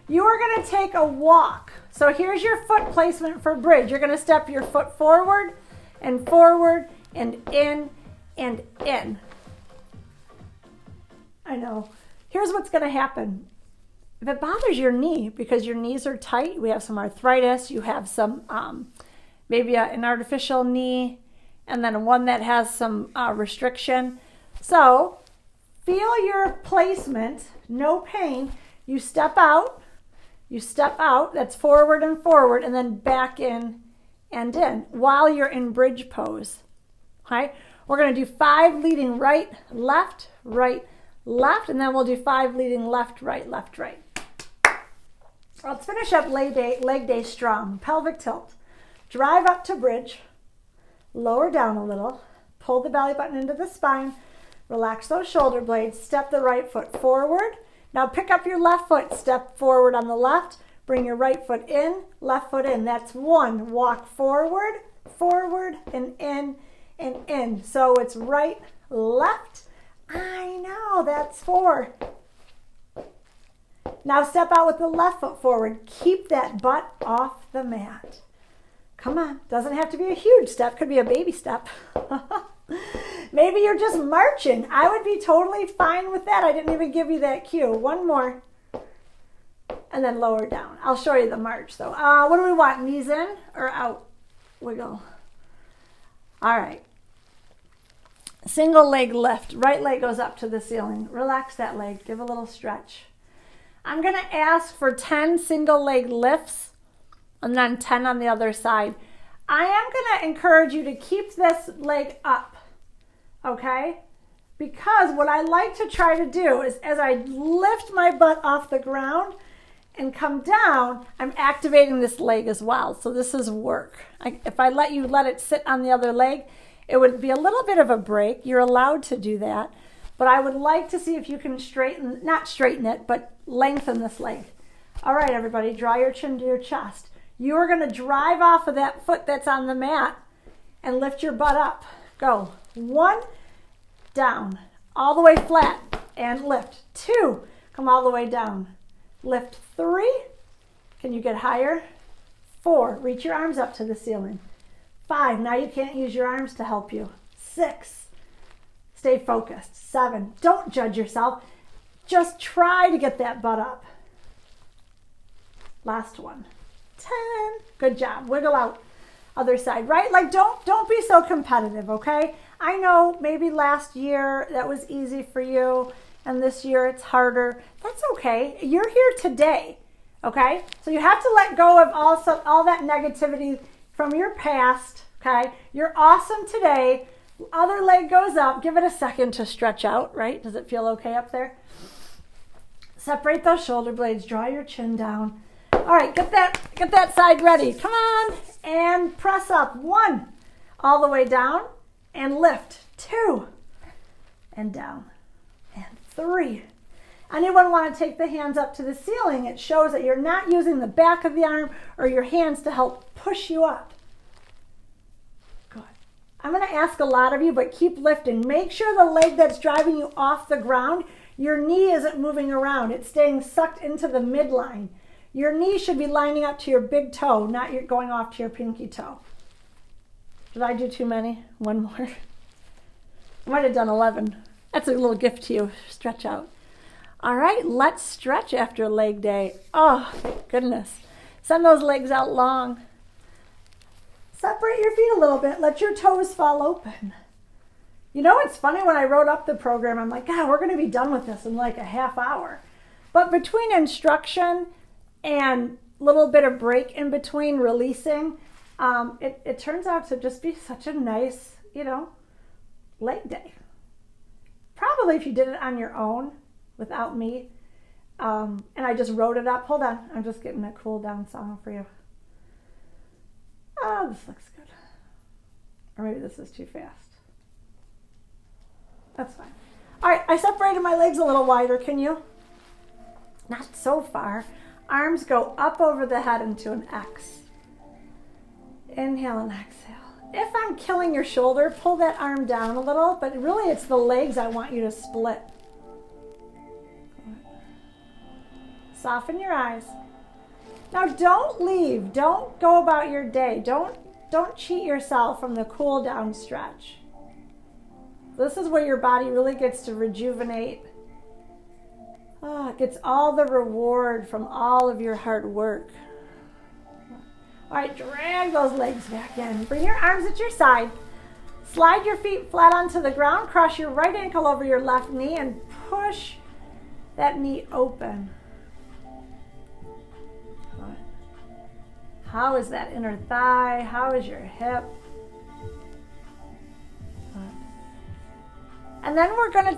You are going to take a walk. So here's your foot placement for bridge. You're going to step your foot forward and forward and in and in. I know. Here's what's going to happen. If it bothers your knee because your knees are tight, we have some arthritis, you have some maybe an artificial knee, and then one that has some restriction. So feel your placement, no pain. You step out, that's forward, and then back in and in while you're in bridge pose. Okay? We're going to do 5 leading right, left, and then we'll do 5 leading left, right. Let's finish up leg day strong. Pelvic tilt. Drive up to bridge, lower down a little, pull the belly button into the spine, Relax those shoulder blades. Step the right foot forward. Now pick up your left foot. Step forward on the left. Bring your right foot in, left foot in. That's 1. Walk forward, forward, and in, and in. So it's right, left. I know, that's 4. Now step out with the left foot forward. Keep that butt off the mat. Come on. Doesn't have to be a huge step. Could be a baby step. Maybe you're just marching. I would be totally fine with that. I didn't even give you that cue. 1 more. And then lower down. I'll show you the march though. What do we want? Knees in or out? Wiggle. All right. Single leg lift. Right leg goes up to the ceiling. Relax that leg. Give a little stretch. I'm going to ask for 10 single leg lifts and then 10 on the other side. I am going to encourage you to keep this leg up, okay? Because what I like to try to do is as I lift my butt off the ground and come down, I'm activating this leg as well. So this is work. If I let it sit on the other leg, it would be a little bit of a break. You're allowed to do that. But I would like to see if you can not straighten it, but lengthen this leg. All right, everybody, draw your chin to your chest. You are going to drive off of that foot that's on the mat and lift your butt up. Go. 1, down, all the way flat, and lift. 2, come all the way down. Lift. 3, can you get higher? 4, reach your arms up to the ceiling. 5, now you can't use your arms to help you. 6, stay focused. 7, don't judge yourself. Just try to get that butt up. Last one. 10, good job. Wiggle out. Other side, right? Like don't be so competitive, okay? I know maybe last year that was easy for you and this year it's harder. That's okay. You're here today, okay? So you have to let go of all that negativity from your past, okay? You're awesome today. Other leg goes up. Give it a second to stretch out, right? Does it feel okay up there? Separate those shoulder blades. Draw your chin down. All right, get that side ready. Come on, and press up. 1, all the way down, and lift. 2, and down, and 3. Anyone want to take the hands up to the ceiling? It shows that you're not using the back of the arm or your hands to help push you up. Good. I'm going to ask a lot of you, but keep lifting. Make sure the leg that's driving you off the ground, your knee isn't moving around. It's staying sucked into the midline. Your knee should be lining up to your big toe, not going off to your pinky toe. Did I do too many? 1 more. I might have done 11. That's a little gift to you. Stretch out. All right, let's stretch after leg day. Oh, goodness. Send those legs out long. Separate your feet a little bit. Let your toes fall open. You know, it's funny when I wrote up the program, I'm like, God, we're going to be done with this in like a half hour. But between instruction and a little bit of break in between releasing, it turns out to just be such a nice, leg day. Probably if you did it on your own without me, and I just wrote it up. Hold on, I'm just getting a cool down song for you. Oh, this looks good. Or maybe this is too fast. That's fine. All right, I separated my legs a little wider. Can you? Not so far. Arms go up over the head into an X. Inhale and exhale. If I'm killing your shoulder, pull that arm down a little, but really it's the legs I want you to split. Soften your eyes. Now don't leave. Don't go about your day. Don't cheat yourself from the cool down stretch. This is where your body really gets to rejuvenate. It gets all the reward from all of your hard work. All right, drag those legs back in. Bring your arms at your side. Slide your feet flat onto the ground. Cross your right ankle over your left knee and push that knee open. How is that inner thigh? How is your hip? And then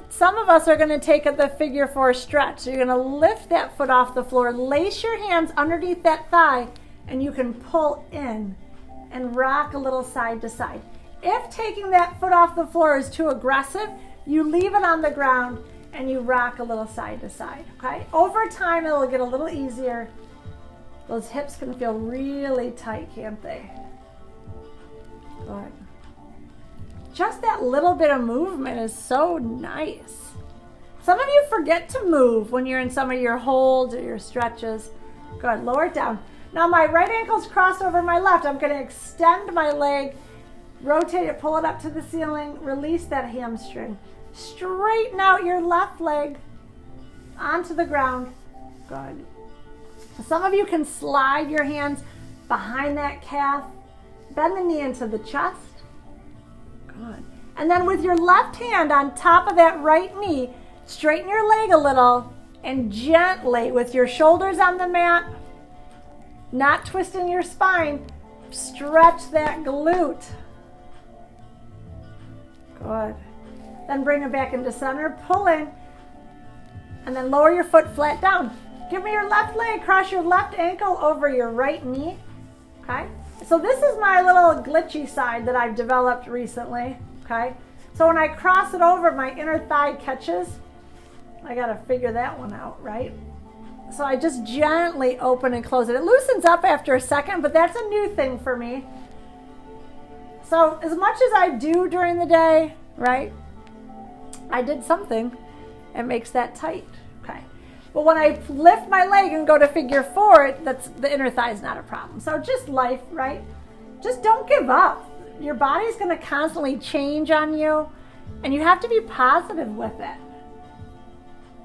some of us are going to take the figure 4 stretch. So you're going to lift that foot off the floor, lace your hands underneath that thigh, and you can pull in and rock a little side to side. If taking that foot off the floor is too aggressive, You leave it on the ground and you rock a little side to side, okay? Over time, it'll get a little easier. Those hips can feel really tight, can't they? Good. Just that little bit of movement is so nice. Some of you forget to move when you're in some of your holds or your stretches. Good, lower it down. Now my right ankle's crossed over my left. I'm gonna extend my leg, rotate it, pull it up to the ceiling, release that hamstring. Straighten out your left leg onto the ground. Good. Some of you can slide your hands behind that calf, bend the knee into the chest. Good. And then with your left hand on top of that right knee, straighten your leg a little and gently, with your shoulders on the mat, not twisting your spine, stretch that glute. Good. Then bring it back into center, pull in, and then lower your foot flat down. Give me your left leg, cross your left ankle over your right knee, okay? So this is my little glitchy side that I've developed recently, okay? So when I cross it over, my inner thigh catches. I gotta figure that one out, right? So I just gently open and close it. It loosens up after a second, but that's a new thing for me. So as much as I do during the day, right? I did something and makes that tight, okay? But when I lift my leg and go to figure four, that's the inner thigh is not a problem. So just life, right? Just don't give up. Your body's gonna constantly change on you, and you have to be positive with it.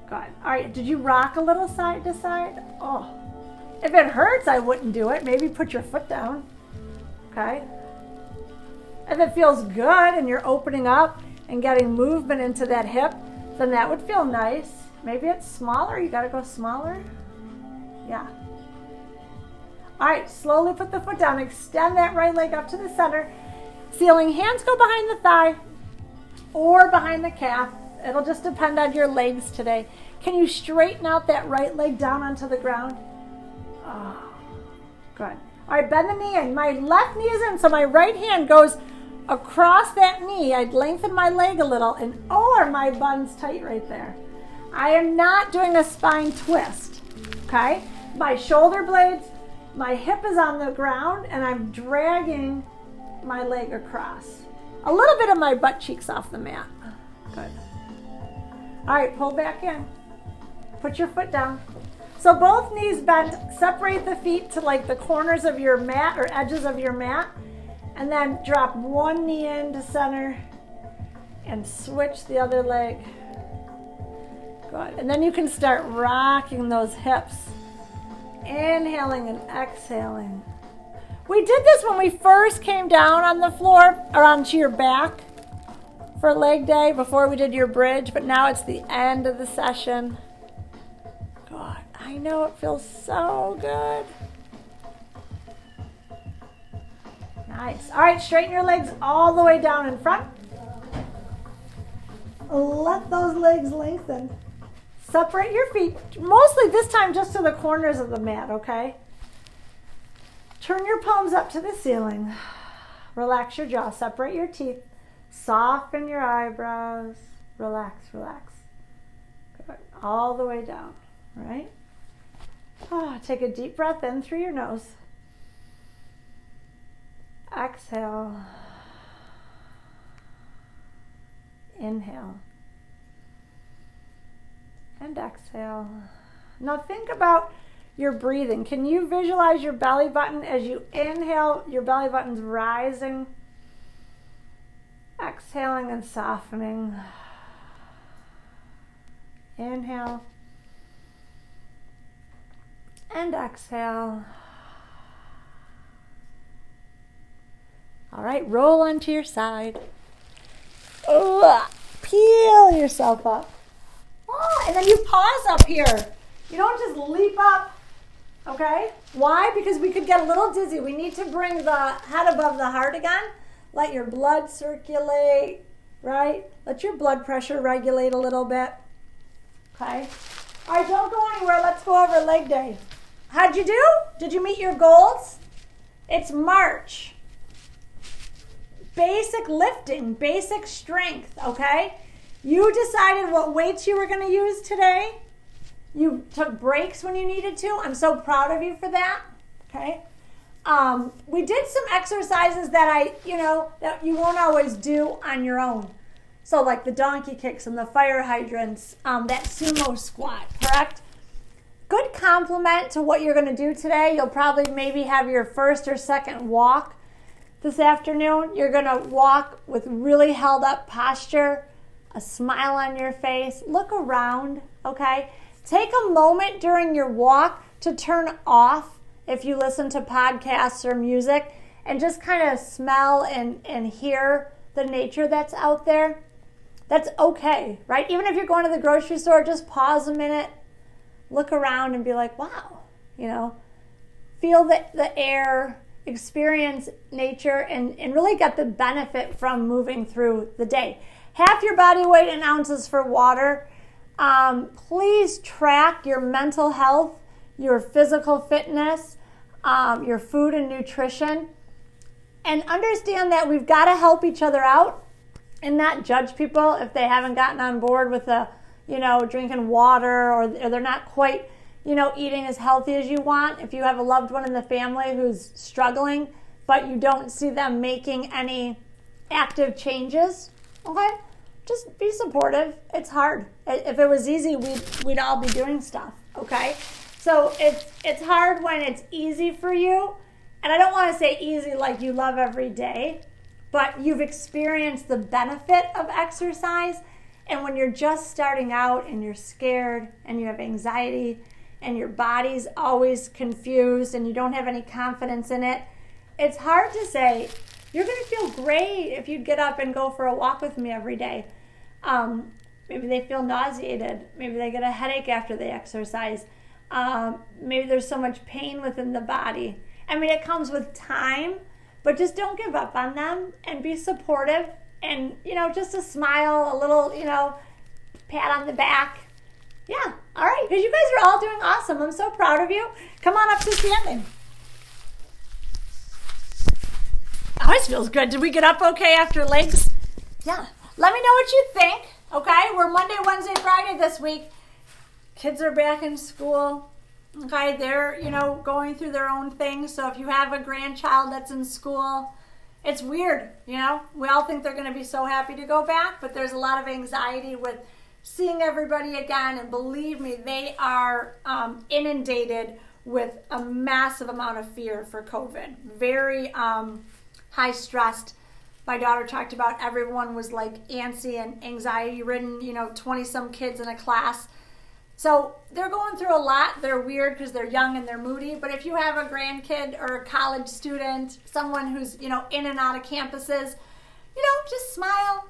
Good. All right, did you rock a little side to side? Oh, if it hurts, I wouldn't do it. Maybe put your foot down, okay? If it feels good and you're opening up and getting movement into that hip, then that would feel nice. Maybe it's smaller, you gotta go smaller. Yeah. All right, slowly put the foot down, extend that right leg up to the center. Ceiling, hands go behind the thigh or behind the calf. It'll just depend on your legs today. Can you straighten out that right leg down onto the ground? Oh, good. All right, bend the knee in. My left knee is in, so my right hand goes across that knee. I'd lengthen my leg a little, and oh, my bun's tight right there. I am not doing a spine twist, okay? My shoulder blades, my hip is on the ground, and I'm dragging my leg across. A little bit of my butt cheeks off the mat. Good. All right, pull back in. Put your foot down. So both knees bent. Separate the feet to like the corners of your mat or edges of your mat. And then drop one knee into center and switch the other leg. Good. And then you can start rocking those hips. Inhaling and exhaling. We did this when we first came down on the floor or onto your back for leg day before we did your bridge, but now it's the end of the session. God, I know it feels so good. Nice. All right, straighten your legs all the way down in front. Let those legs lengthen. Separate your feet, mostly this time just to the corners of the mat, okay? Turn your palms up to the ceiling. Relax your jaw, separate your teeth. Soften your eyebrows. Relax, relax. Good. All the way down, right? Take a deep breath in through your nose. Exhale. Inhale. And exhale. Now think about your breathing. Can you visualize your belly button as you inhale? Your belly button's rising. Exhaling and softening. Inhale. And exhale. All right, roll onto your side. Peel yourself up. And then you pause up here. You don't just leap up, okay? Why? Because we could get a little dizzy. We need to bring the head above the heart again. Let your blood circulate, right? Let your blood pressure regulate a little bit, okay? All right, don't go anywhere. Let's go over leg day. How'd you do? Did you meet your goals? It's March. Basic lifting, basic strength, okay? You decided what weights you were going to use today. You took breaks when you needed to. I'm so proud of you for that. Okay. We did some exercises that that you won't always do on your own. So like the donkey kicks and the fire hydrants, that sumo squat, correct? Good complement to what you're going to do today. You'll probably maybe have your first or second walk this afternoon. You're going to walk with really held up posture, a smile on your face. Look around, okay? Take a moment during your walk to turn off if you listen to podcasts or music and just kind of smell and hear the nature that's out there. That's okay, right? Even if you're going to the grocery store, just pause a minute, look around and be like, wow, feel the air, experience nature, and really get the benefit from moving through the day. Half your body weight in ounces for water. Please track your mental health, your physical fitness, your food and nutrition, and understand that we've got to help each other out and not judge people if they haven't gotten on board with drinking water or they're not quite, eating as healthy as you want. If you have a loved one in the family who's struggling, but you don't see them making any active changes, okay? Just be supportive. It's hard. If it was easy, we'd all be doing stuff, okay? So it's hard when it's easy for you. And I don't want to say easy like you love every day, but you've experienced the benefit of exercise. And when you're just starting out and you're scared and you have anxiety and your body's always confused and you don't have any confidence in it, it's hard to say, you're going to feel great if you'd get up and go for a walk with me every day. Maybe they feel nauseated. Maybe they get a headache after they exercise. Maybe there's so much pain within the body. I mean, it comes with time, but just don't give up on them and be supportive. And, just a smile, a little, pat on the back. Yeah, all right, because you guys are all doing awesome. I'm so proud of you. Come on up to standing. Always feels good. Did we get up okay after legs? Yeah. Let me know what you think, okay? We're Monday, Wednesday, Friday this week. Kids are back in school. Okay, they're, going through their own things. So if you have a grandchild that's in school, it's weird, We all think they're going to be so happy to go back, but there's a lot of anxiety with seeing everybody again. And believe me, they are inundated with a massive amount of fear for COVID. Very high stressed. My daughter talked about everyone was like antsy and anxiety ridden, 20 some kids in a class. So they're going through a lot. They're weird because they're young and they're moody. But if you have a grandkid or a college student, someone who's, in and out of campuses, just smile,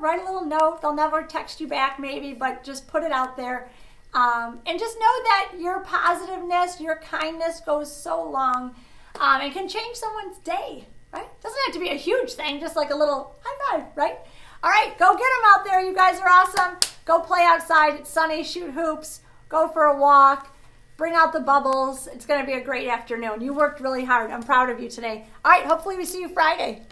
write a little note. They'll never text you back maybe, but just put it out there. And just know that your positiveness, your kindness goes so long and can change someone's day, right? Doesn't have to be a huge thing, just like a little high five, right? All right, go get them out there. You guys are awesome. Go play outside. It's sunny. Shoot hoops. Go for a walk. Bring out the bubbles. It's going to be a great afternoon. You worked really hard. I'm proud of you today. All right, hopefully we see you Friday.